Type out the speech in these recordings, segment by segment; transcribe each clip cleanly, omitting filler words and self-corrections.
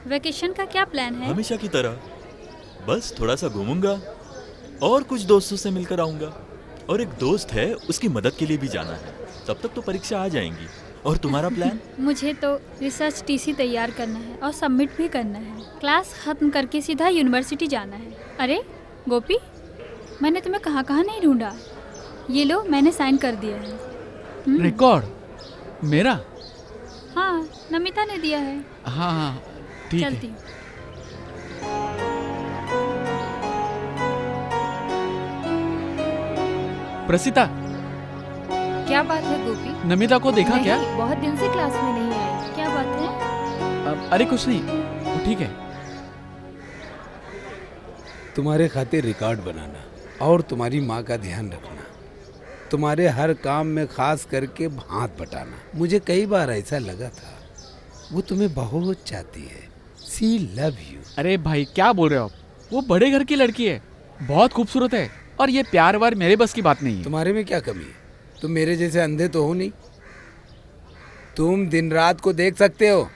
Vacation का क्या plan है? हमेशा की तरह, बस थोड़ा सा घूमूंगा और कुछ दोस्तों से मिलकर आऊंगा। और एक दोस्त है, उसकी मदद के लिए भी जाना है। तब तक तो परीक्षा आ जाएंगी। और तुम्हारा प्लान? मुझे तो रिसर्च टीसी तैयार करना है और सबमिट भी करना है। क्लास खत्म करके सीधा यूनिवर्सिटी जाना है। अरे गोपी, मैंने तुम्हें कहाँ कहाँ नहीं ढूंढा। ये लो, मैंने साइन कर दिया है। रिकॉर्ड मेरा? हाँ, नमिता ने दिया है। हाँ हाँ ठीक है। चलती हूँ। प्रसिता, क्या बात है गोपी? नमिता को देखा नहीं, क्या? बहुत दिन से क्लास में नहीं आई। क्या बात है? अरे कुछ नहीं, वो ठीक है। तुम्हारे खातिर रिकॉर्ड बनाना और तुम्हारी माँ का ध्यान रखना, तुम्हारे हर काम में खास करके हाथ बटाना। मुझे कई बार ऐसा लगा था वो तुम्हें बहुत चाहती है। सी लव यू। अरे भाई क्या बोल रहे हो आप? वो बड़े घर की लड़की है, बहुत खूबसूरत है। और ये प्यार वार मेरे बस की बात नहीं है। तुम्हारे में क्या कमी है? तुम मेरे जैसे अंधे तो हो नहीं। तुम दिन रात को देख सकते हो।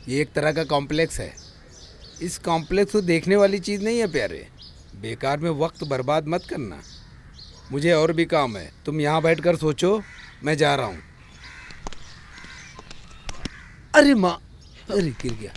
ये एक तरह का कॉम्प्लेक्स है। इस कॉम्प्लेक्स को देखने वाली चीज़ नहीं है प्यारे। बेकार में वक्त बर्बाद मत करना। मुझे और भी काम है। तुम यहाँ बैठकर सोचो, मैं जा रहा हूँ। अरे माँ, अरे गिर गया।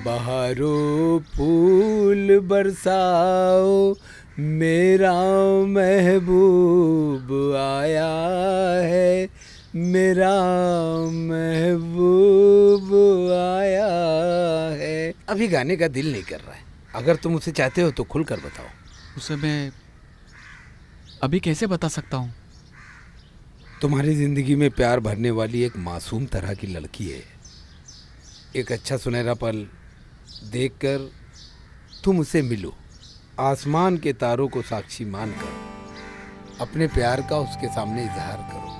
बहारो फूल बरसाओ, मेरा महबूब आया है, मेरा महबूब आया है। अभी गाने का दिल नहीं कर रहा है। अगर तुम उसे चाहते हो तो खुलकर बताओ। उसे मैं अभी कैसे बता सकता हूँ? तुम्हारी जिंदगी में प्यार भरने वाली एक मासूम तरह की लड़की है। एक अच्छा सुनहरा पल देखकर तुम उसे मिलो। आसमान के तारों को साक्षी मानकर अपने प्यार का उसके सामने इजहार करो।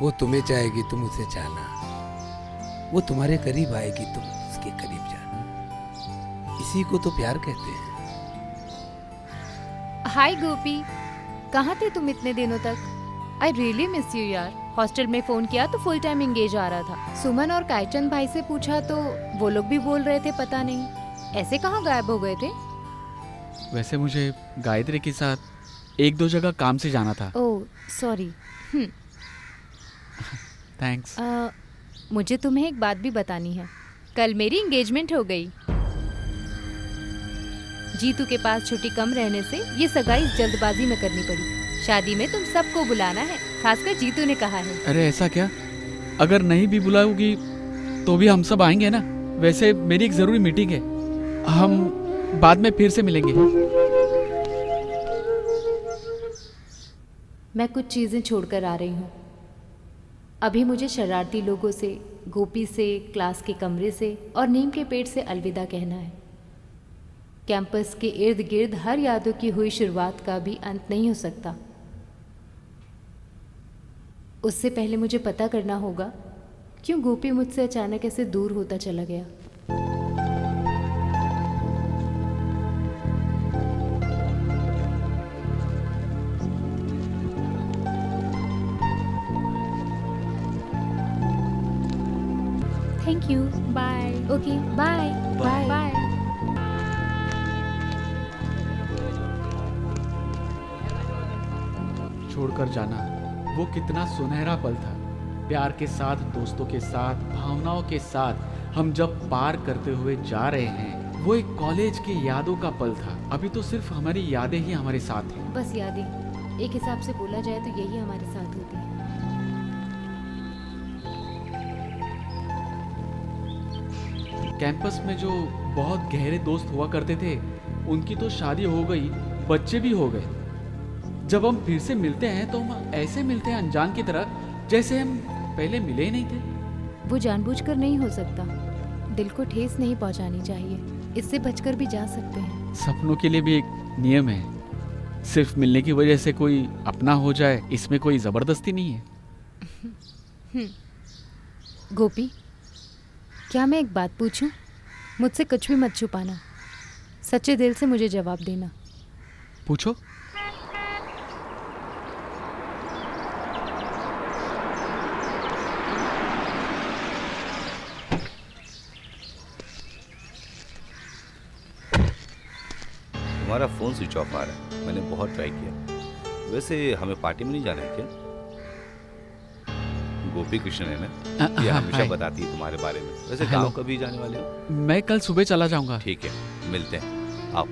वो तुम्हें चाहेगी, तुम उसे चाहना। वो तुम्हारे करीब आएगी, तुम उसके करीब जाना। इसी को तो प्यार कहते हैं। हाय गोपी, कहाँ थे तुम इतने दिनों तक? आई रियली मिस यू यार। हॉस्टल में फोन किया तो फुल टाइम एंगेज आ रहा था। सुमन और कायचंद भाई से पूछा तो वो लोग भी बोल रहे थे पता नहीं। ऐसे कहाँ गायब हो गए थे? वैसे मुझे गायत्री के साथ एक दो जगह काम से जाना था। Oh sorry. थैंक्स। मुझे तुम्हें एक बात भी बतानी है। कल मेरी एंगेजमेंट हो गई। जीतू के पास छुट्टी कम रहने से ये सगाई जल्दबाजी में करनी पड़ी। शादी में तुम सबको बुलाना है, खासकर जीतू ने कहा है। अरे ऐसा क्या? अगर नहीं भी बुलाओगी तो भी हम सब आएंगे ना। वैसे मेरी एक जरूरी मीटिंग है, हम बाद में फिर से मिलेंगे। मैं कुछ चीजें छोड़कर आ रही हूँ। अभी मुझे शरारती लोगों से, गोपी से, क्लास के कमरे से और नीम के पेड़ से अलविदा कहना है। कैंपस के इर्द गिर्द हर यादों की हुई शुरुआत का भी अंत नहीं हो सकता। उससे पहले मुझे पता करना होगा क्यों गोपी मुझसे अचानक ऐसे दूर होता चला गया। Thank you. Bye. Okay bye bye bye. छोड़कर जाना वो कितना सुनहरा पल था। प्यार के साथ, दोस्तों के साथ, भावनाओं के साथ हम जब पार करते हुए जा रहे हैं, वो एक कॉलेज की यादों का पल था। अभी तो सिर्फ हमारी यादें ही हमारे साथ हैं। बस यादें, एक हिसाब से बोला जाए तो यही हमारे साथ होती है। कैंपस में जो बहुत गहरे दोस्त हुआ करते थे उनकी तो शादी हो गई, बच्चे भी हो गए। जब हम फिर से मिलते हैं तो हम ऐसे मिलते हैं अनजान की तरह, जैसे हम पहले मिले ही नहीं थे। वो जानबूझकर नहीं हो सकता। दिल को ठेस नहीं पहुंचानी चाहिए, इससे बचकर भी जा सकते हैं। सपनों के लिए भी एक नियम है, सिर्फ मिलने की वजह से कोई अपना हो जाए इसमें कोई जबरदस्ती नहीं है। गोपी, क्या मैं एक बात पूछूं? मुझसे कुछ भी मत छुपाना, सच्चे दिल से मुझे जवाब देना। पूछो। तुम्हारा फ़ोन स्विच ऑफ आ रहा है। मैंने बहुत ट्राई किया। वैसे हमें पार्टी में नहीं जाना है क्या? गोपी कृष्ण है ना, ये हमेशा हाय। बताती है तुम्हारे बारे में। वैसे हेलो। गाँव कभी जाने वाले हो? मैं कल सुबह चला जाऊंगा। ठीक है, मिलते हैं, आओ।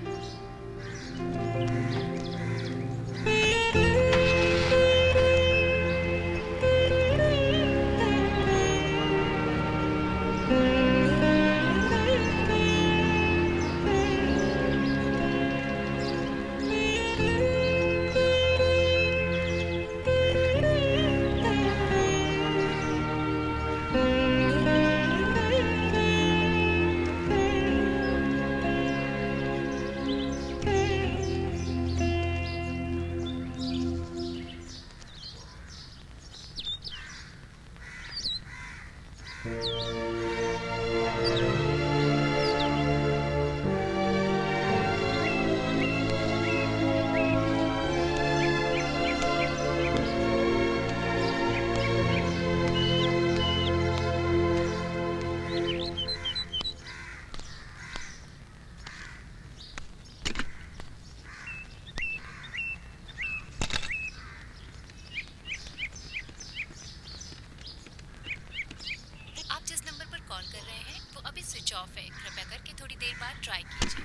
आप जिस नंबर पर कॉल कर रहे हैं वो अभी स्विच ऑफ है। कृपया करके थोड़ी देर बाद ट्राई कीजिए।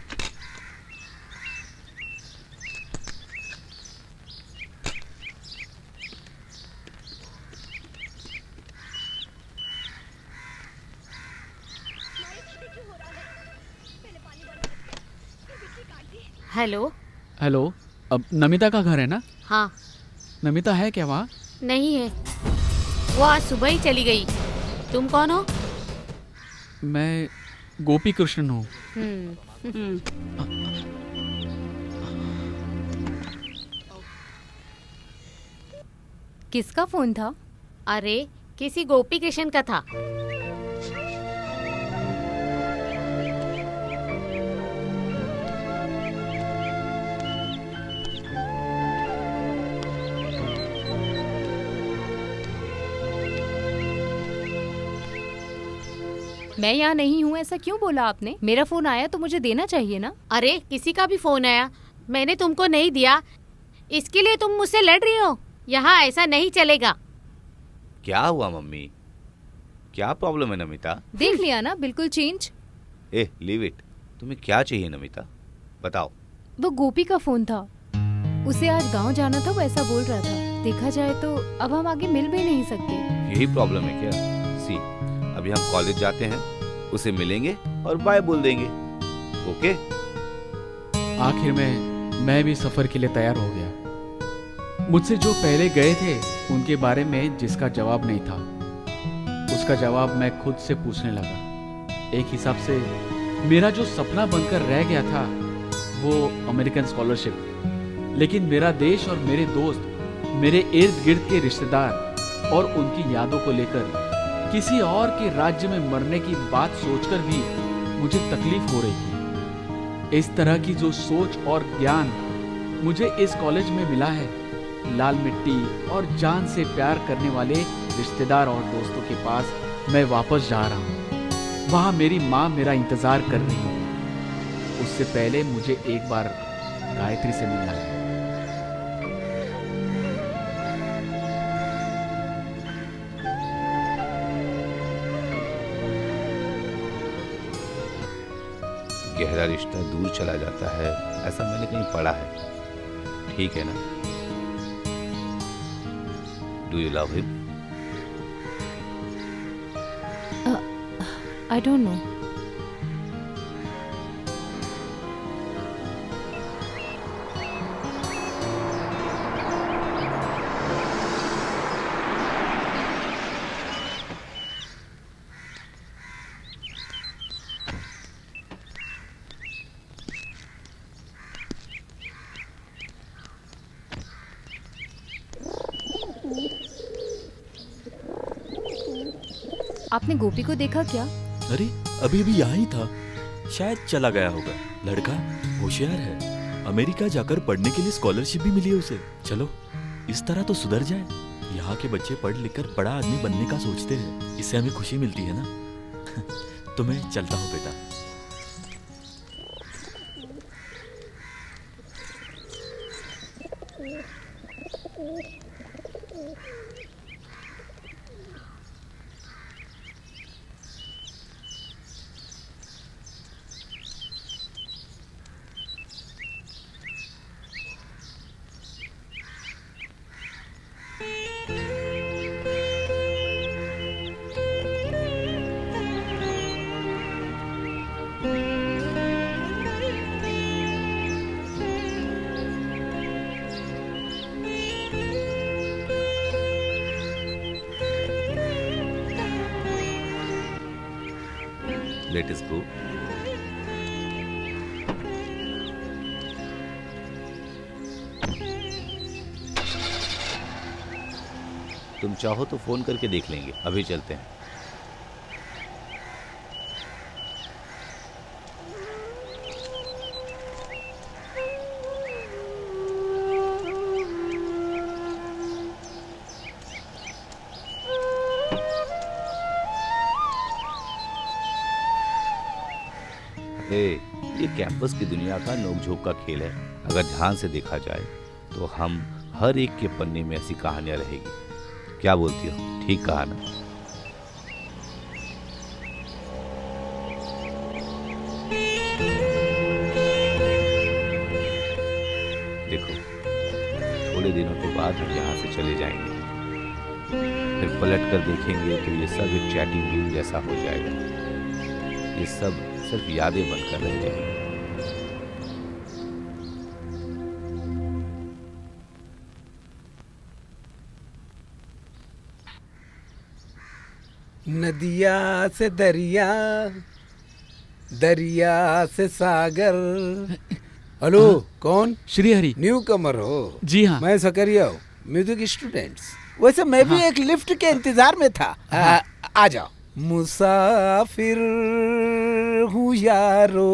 हेलो। हेलो, अब नमिता का घर है ना? हाँ। नमिता है क्या वहाँ? नहीं है, वो आज सुबह ही चली गई। तुम कौन हो? मैं गोपी कृष्णन हूँ। किसका फोन था? अरे किसी गोपी कृष्ण का था। मैं यहाँ नहीं हूँ ऐसा क्यों बोला आपने? मेरा फोन आया तो मुझे देना चाहिए ना। अरे किसी का भी फोन आया, मैंने तुमको नहीं दिया, इसके लिए तुम मुझसे लड़ रही हो? यहाँ ऐसा नहीं चलेगा। क्या हुआ मम्मी? क्या प्रॉब्लम है नमिता? देख लिया ना, बिल्कुल चेंज। A leave it. तुम्हें क्या चाहिए नमिता, बताओ। वो गोपी का फोन था, उसे आज गांव जाना था, वो ऐसा बोल रहा था। देखा जाए तो अब हम आगे मिल भी नहीं सकते। यही प्रॉब्लम है क्या? सी, अभी हम कॉलेज जाते हैं, उसे मिलेंगे और बाय बोल देंगे। ओके? आखिर में मैं भी सफर के लिए तैयार हो गया। मुझसे जो पहले गए थे उनके बारे में जिसका जवाब नहीं था, उसका जवाब मैं खुद से पूछने लगा। एक हिसाब से मेरा जो सपना बनकर रह गया था वो अमेरिकन स्कॉलरशिप, लेकिन मेरा देश और मेरे दोस्त, मेरे इर्द गिर्द के रिश्तेदार और उनकी यादों को लेकर किसी और के राज्य में मरने की बात सोचकर भी मुझे तकलीफ हो रही थी। इस तरह की जो सोच और ज्ञान मुझे इस कॉलेज में मिला है, लाल मिट्टी और जान से प्यार करने वाले रिश्तेदार और दोस्तों के पास मैं वापस जा रहा हूँ। वहाँ मेरी माँ मेरा इंतजार कर रही है। उससे पहले मुझे एक बार गायत्री से मिलना है। गहरा रिश्ता दूर चला जाता है, ऐसा मैंने कहीं पढ़ा है। ठीक है ना? Do you love him? I don't know. आपने गोपी को देखा क्या? अरे अभी अभी यहाँ ही था, शायद चला गया होगा। लड़का होशियार है, अमेरिका जाकर पढ़ने के लिए स्कॉलरशिप भी मिली है उसे। चलो इस तरह तो सुधर जाए। यहाँ के बच्चे पढ़ लिख कर बड़ा आदमी बनने का सोचते हैं, इससे हमें खुशी मिलती है ना। तो मैं चलता हूँ बेटा। लेट अस गो। तुम चाहो तो फोन करके देख लेंगे, अभी चलते हैं। ये कैंपस की दुनिया का नोकझोंक का खेल है। अगर ध्यान से देखा जाए तो हम हर एक के पन्ने में ऐसी कहानियां रहेगी। क्या बोलती हो? ठीक कहा ना? देखो, थोड़े दिनों के बाद हम यहाँ से चले जाएंगे, फिर पलट कर देखेंगे तो ये सब एक चैटिंग रूम जैसा हो जाएगा। ये सब सिर्फ यादें बनकर रह जाएंगी। नदिया से दरिया, दरिया से सागर। हेलो, कौन? श्रीहरि। न्यू कमर हो? जी हाँ। मैं सकरिया हूँ, म्यूजिक स्टूडेंट्स। वैसे मैं भी एक लिफ्ट के इंतजार में था। आ जाओ। मुसाफिर हूँ यारो।